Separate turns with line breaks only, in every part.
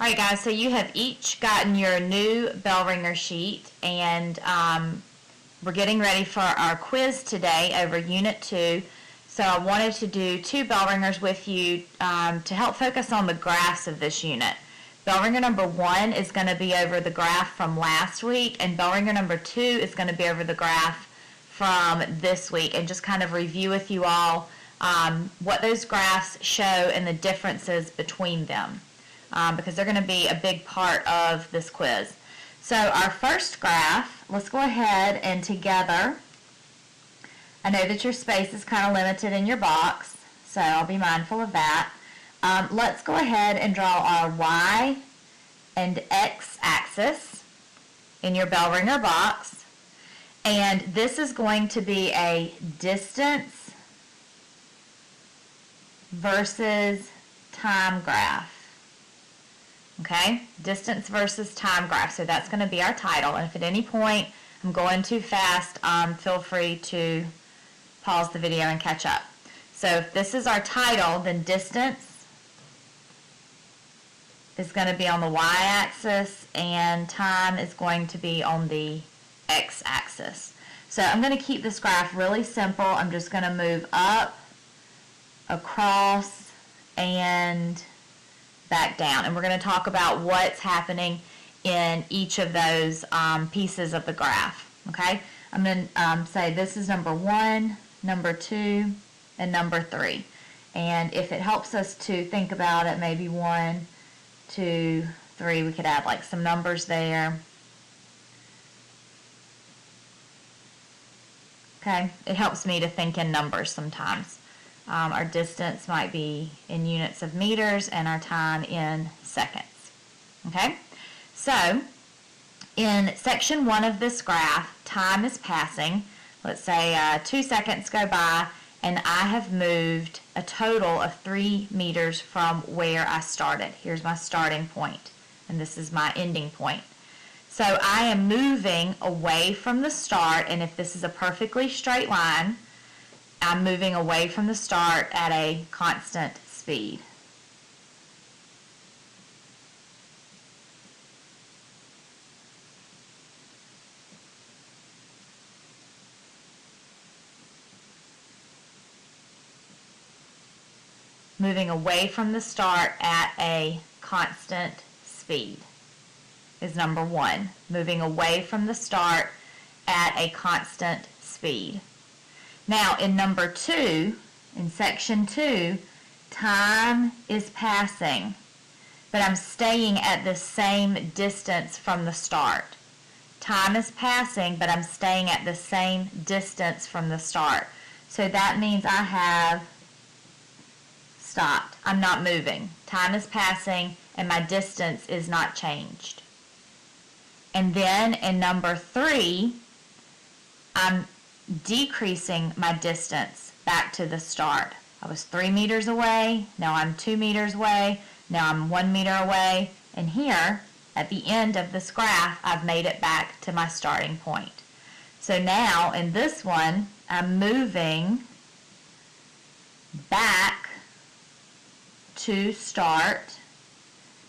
Alright guys, so you have each gotten your new Bellringer sheet, and we're getting ready for our quiz today over Unit 2. So I wanted to do two Bellringers with you to help focus on the graphs of this unit. Bellringer number 1 is going to be over the graph from last week, and Bellringer number 2 is going to be over the graph from this week, and just kind of review with you all what those graphs show and the differences between them. Because they're going to be a big part of this quiz. So our first graph, let's go ahead and together, I know that your space is kind of limited in your box, so I'll be mindful of that. Let's go ahead and draw our Y and X axis in your Bellringer box, and this is going to be a distance versus time graph. Okay, distance versus time graph. So that's going to be our title. And if at any point I'm going too fast, feel free to pause the video and catch up. So if this is our title, then distance is going to be on the y-axis and time is going to be on the x-axis. So I'm going to keep this graph really simple. I'm just going to move up, across, and back down, and we're going to talk about what's happening in each of those pieces of the graph. Okay, I'm going to say this is number 1, number 2, and number 3, and if it helps us to think about it, maybe 1, 2, 3, we could add like some numbers there. Okay, it helps me to think in numbers sometimes. Our distance might be in units of meters and our time in seconds. Okay, so in section 1 of this graph, time is passing. Let's say 2 seconds go by and I have moved a total of 3 meters from where I started. Here's my starting point and this is my ending point. So I am moving away from the start, and if this is a perfectly straight line, I'm moving away from the start at a constant speed. Moving away from the start at a constant speed is number 1. Moving away from the start at a constant speed. Now in number 2, in section 2, time is passing, but I'm staying at the same distance from the start. Time is passing, but I'm staying at the same distance from the start. So that means I have stopped. I'm not moving. Time is passing and my distance is not changed. And then in number 3, I'm decreasing my distance back to the start. I was 3 meters away, now I'm 2 meters away, now I'm 1 meter away, and here at the end of this graph I've made it back to my starting point. So now in this one I'm moving back to start,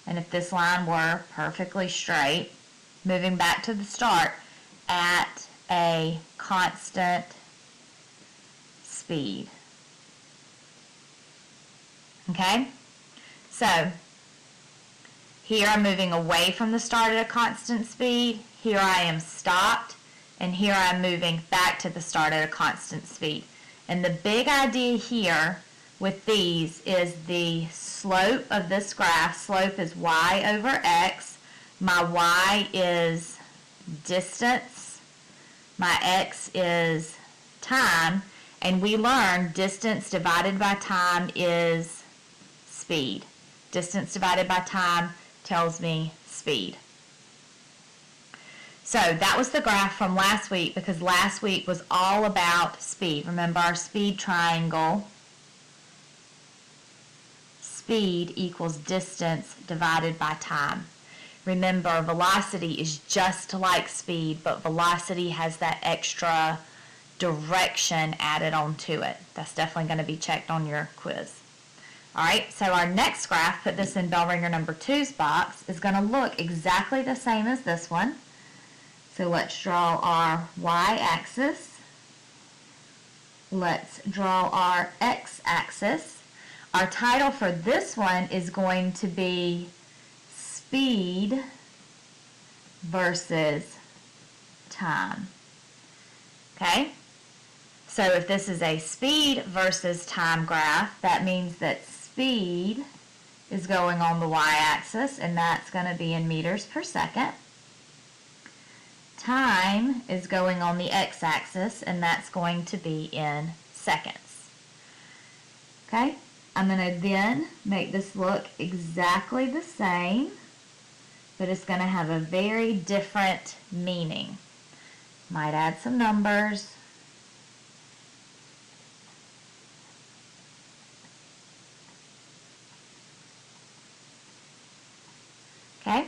and if this line were perfectly straight, moving back to the start at a constant speed. Okay, so here I'm moving away from the start at a constant speed, here I am stopped, and here I'm moving back to the start at a constant speed. And the big idea here with these is the slope of this graph. Slope is y over x. My y is distance. My x is time, and we learned distance divided by time is speed. Distance divided by time tells me speed. So that was the graph from last week, because last week was all about speed. Remember our speed triangle. Speed equals distance divided by time. Remember, velocity is just like speed, but velocity has that extra direction added onto it. That's definitely going to be checked on your quiz. All right, so our next graph, put this in Bellringer number 2's box, is going to look exactly the same as this one. So let's draw our y-axis. Let's draw our x-axis. Our title for this one is going to be speed versus time. Okay? So if this is a speed versus time graph, that means that speed is going on the y-axis, and that's going to be in meters per second. Time is going on the x-axis, and that's going to be in seconds. Okay? I'm going to then make this look exactly the same, but it's going to have a very different meaning. Might add some numbers. Okay?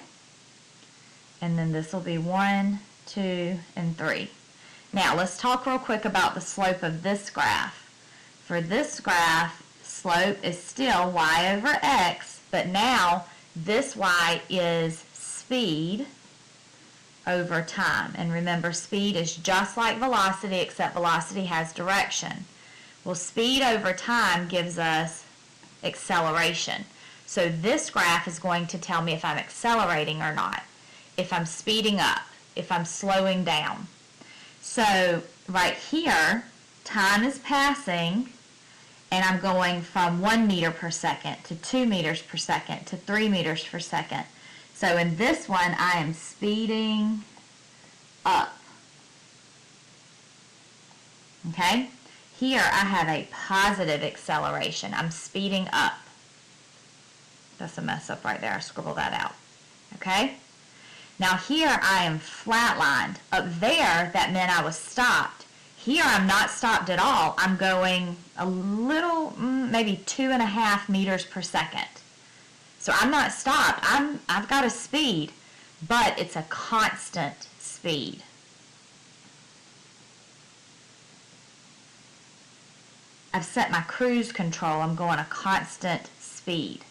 And then this will be 1, 2, and 3. Now let's talk real quick about the slope of this graph. For this graph, slope is still y over x, but now this y is speed over time. And remember, speed is just like velocity, except velocity has direction. Well, speed over time gives us acceleration. So this graph is going to tell me if I'm accelerating or not, if I'm speeding up, if I'm slowing down. So right here, time is passing, and I'm going from 1 meter per second to 2 meters per second to 3 meters per second. So in this one, I am speeding up. Okay? Here I have a positive acceleration. I'm speeding up. That's a mess up right there. I scribbled that out. Okay? Now here I am flatlined. Up there, that meant I was stopped. Here I'm not stopped at all. I'm going a little, maybe 2.5 meters per second. So I'm not stopped. I've got a speed, but it's a constant speed. I've set my cruise control. I'm going a constant speed.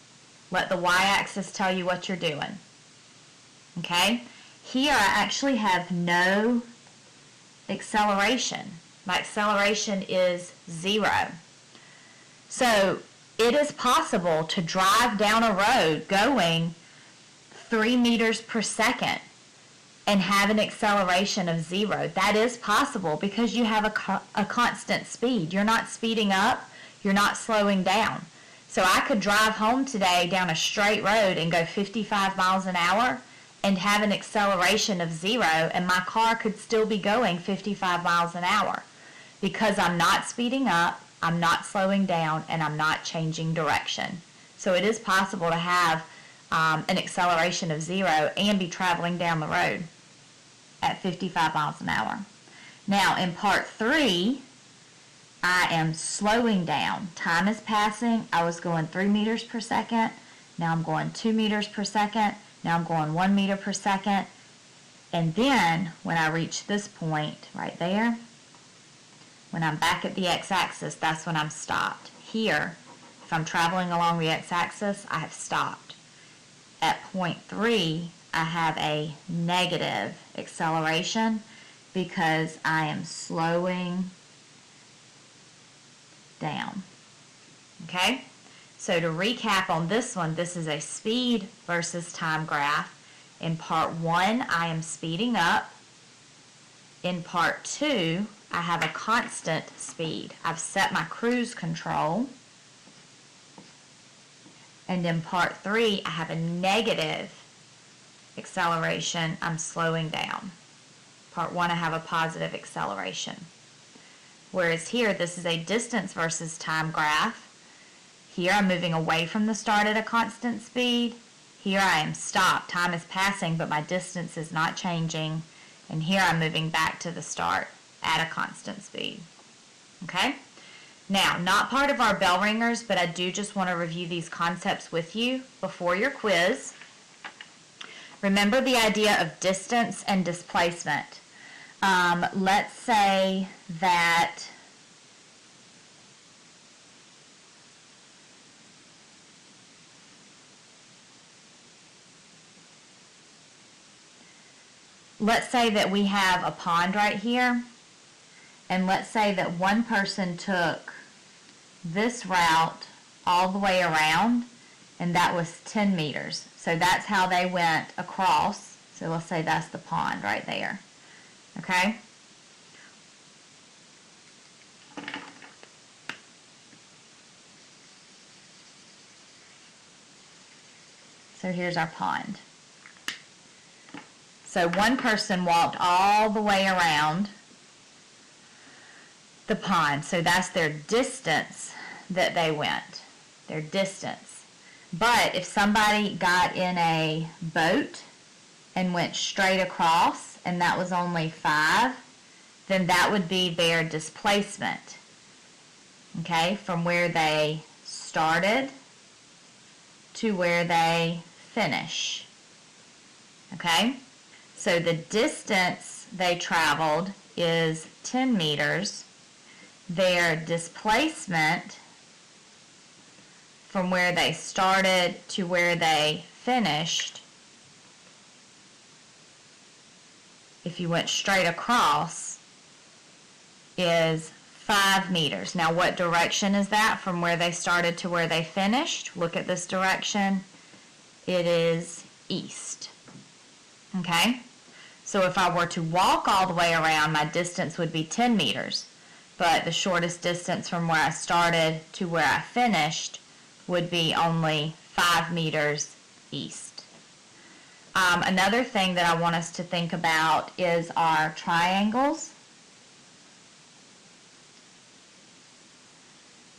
Let the y-axis tell you what you're doing. Okay? Here I actually have no acceleration. My acceleration is 0. So it is possible to drive down a road going 3 meters per second and have an acceleration of 0. That is possible because you have a constant speed. You're not speeding up. You're not slowing down. So I could drive home today down a straight road and go 55 miles an hour and have an acceleration of 0, and my car could still be going 55 miles an hour because I'm not speeding up, I'm not slowing down, and I'm not changing direction. So it is possible to have an acceleration of 0 and be traveling down the road at 55 miles an hour. Now in part 3, I am slowing down. Time is passing. I was going 3 meters per second. Now I'm going 2 meters per second. Now I'm going 1 meter per second. And then when I reach this point right there, when I'm back at the x-axis, that's when I'm stopped. Here, if I'm traveling along the x-axis, I have stopped. At point 3, I have a negative acceleration because I am slowing down. Okay? So to recap on this one, this is a speed versus time graph. In part 1, I am speeding up. In part 2, I have a constant speed. I've set my cruise control. And in part 3, I have a negative acceleration. I'm slowing down. Part 1, I have a positive acceleration. Whereas here, this is a distance versus time graph. Here, I'm moving away from the start at a constant speed. Here, I am stopped. Time is passing, but my distance is not changing. And here, I'm moving back to the start at a constant speed. Okay? Now, not part of our bell ringers, but I do just want to review these concepts with you before your quiz. Remember the idea of distance and displacement. Let's say that let's say that we have a pond right here, and let's say that one person took this route all the way around, and that was 10 meters. So that's how they went across. So let's say that's the pond right there. Okay? So here's our pond. So one person walked all the way around the pond. So that's their distance that they went. Their distance. But if somebody got in a boat and went straight across, and that was only 5, then that would be their displacement. Okay, from where they started to where they finish. Okay, so the distance they traveled is 10 meters. Their displacement from where they started to where they finished, if you went straight across, is 5 meters. Now what direction is that from where they started to where they finished? Look at this direction. It is east. Okay? So if I were to walk all the way around, my distance would be 10 meters. But the shortest distance from where I started to where I finished would be only 5 meters east. Another thing that I want us to think about is our triangles.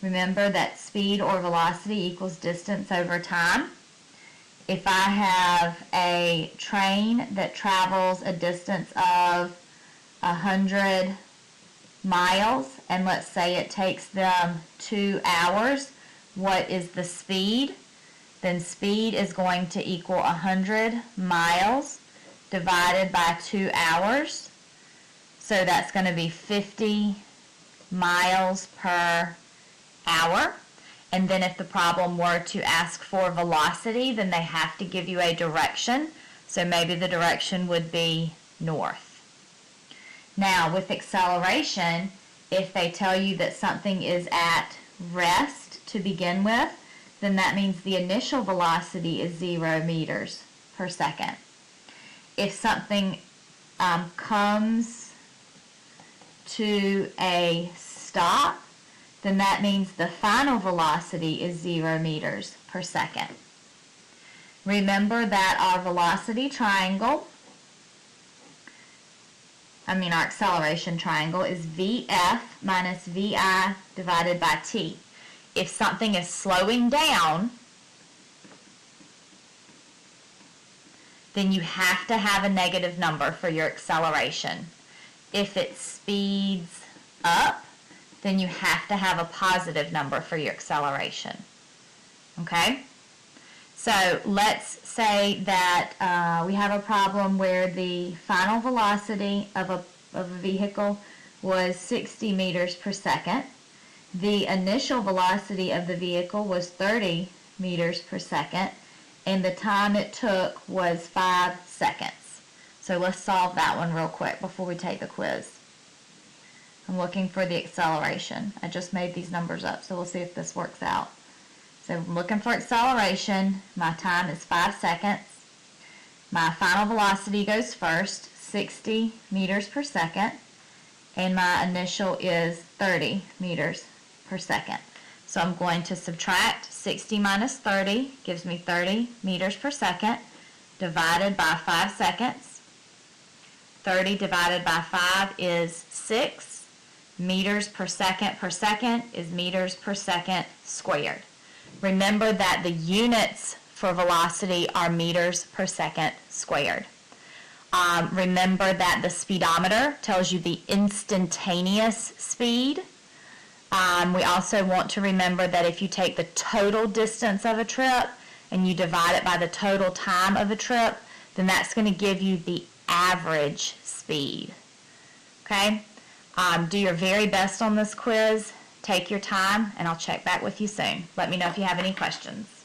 Remember that speed or velocity equals distance over time. If I have a train that travels a distance of 100 miles, and let's say it takes them 2 hours, what is the speed? Then speed is going to equal 100 miles divided by 2 hours. So that's going to be 50 miles per hour. And then if the problem were to ask for velocity, then they have to give you a direction. So maybe the direction would be north. Now with acceleration, if they tell you that something is at rest to begin with, then that means the initial velocity is 0 meters per second. If something comes to a stop, then that means the final velocity is 0 meters per second. Remember that our velocity triangle, our acceleration triangle is VF minus VI divided by T. If something is slowing down, then you have to have a negative number for your acceleration. If it speeds up, then you have to have a positive number for your acceleration. Okay? So let's say that we have a problem where the final velocity of a vehicle was 60 meters per second. The initial velocity of the vehicle was 30 meters per second, and the time it took was 5 seconds. So let's solve that one real quick before we take the quiz. I'm looking for the acceleration. I just made these numbers up, so we'll see if this works out. So I'm looking for acceleration. My time is 5 seconds. My final velocity goes first, 60 meters per second, and my initial is 30 meters per second. So I'm going to subtract 60 minus 30, gives me 30 meters per second, divided by 5 seconds. 30 divided by 5 is 6. Meters per second is meters per second squared. Remember that the units for velocity are meters per second squared. Remember that the speedometer tells you the instantaneous speed. We also want to remember that if you take the total distance of a trip and you divide it by the total time of a trip, then that's going to give you the average speed. Okay? Do your very best on this quiz. Take your time, and I'll check back with you soon. Let me know if you have any questions.